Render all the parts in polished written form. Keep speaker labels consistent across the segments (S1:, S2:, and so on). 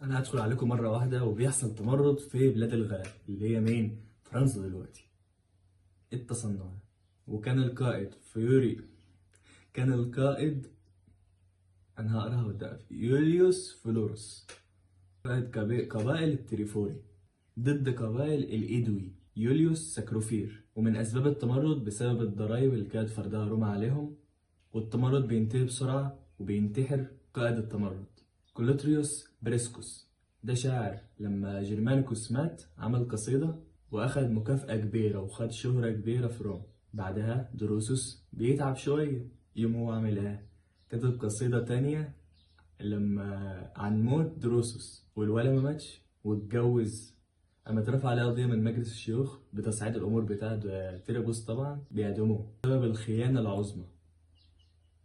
S1: انا هدخل عليكم مره واحده وبيحصل تمرد في بلاد الغرب اللي هي مين؟ فرنسا دلوقتي. التصنع. وكان القائد فيوري كان القائد انا هقراها قدام يوليوس فلورس قائد قبائل التريفوري ضد قبائل الايدوي يوليوس ساكروفير. ومن اسباب التمرد بسبب الضرائب اللي كانت فرضها روما عليهم، والتمرد بينتهي بسرعه وبينتحر قائد التمرد كلوتريوس بريسكوس. ده شاعر لما جرمانيكوس مات عمل قصيدة وأخد مكافأة كبيرة وخد شهرة كبيرة في روما. بعدها دروسوس بيتعب شوية، يوم هو عامل ايه؟ كتب قصيدة تانية لما عن موت دروسوس والولا ما ماتش واتجوز. أما اترفع عليه قضية من مجلس الشيوخ بتصعيد الأمور بتاعت تيرابوس، طبعا بيعدموه بسبب الخيانة العظمى.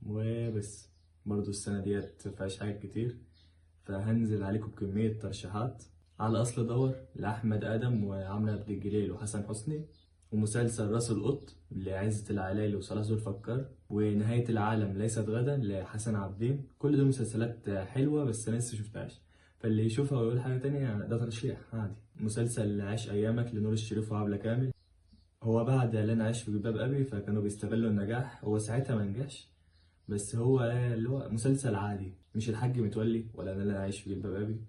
S1: وبس برضو السنة ديت مفيهاش حاجات كتير، فهنزل عليكم بكمية ترشيحات على أصل دور لأحمد آدم وعمرو عبد الجليل وحسن حسني، ومسلسل راس القط لعزة العلايلي وصلاح ذو الفكار، ونهاية العالم ليست غدا لحسن عابدين. كل دول مسلسلات حلوة بس أنا لسه شفتهاش، فاللي يشوفها ويقول حاجة تانية ده ترشيح عادي. مسلسل عيش أيامك لنور الشريف وعبلة كامل، هو بعد إعلان عيش في جلباب أبي فكانوا بيستغلوا النجاح، هو ساعتها منجحش بس هو اللي هو مسلسل عادي، مش الحاج متولي ولا انا اللي عايش في جلباب ابي،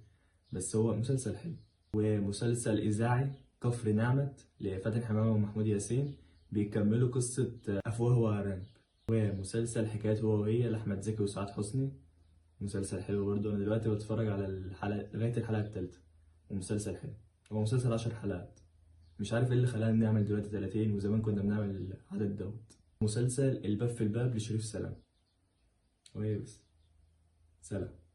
S1: بس هو مسلسل حلو. ومسلسل اذاعي كفر نعمت لفاتن حمامه ومحمود ياسين بيكملوا قصه افواه وارانب. ومسلسل حكايات هو وهي لاحمد زكي وسعاد حسني، مسلسل حلو برضه. انا دلوقتي بتفرج على الحلقه لغايه الحلقه الثالثه ومسلسل حلو. هو مسلسل 10 حلقات، مش عارف ايه اللي خلانا نعمل دلوقتي 30 وزمان كنا بنعمل العدد دوت. مسلسل الباب في الباب لشريف سلام. وهي بس. سلام.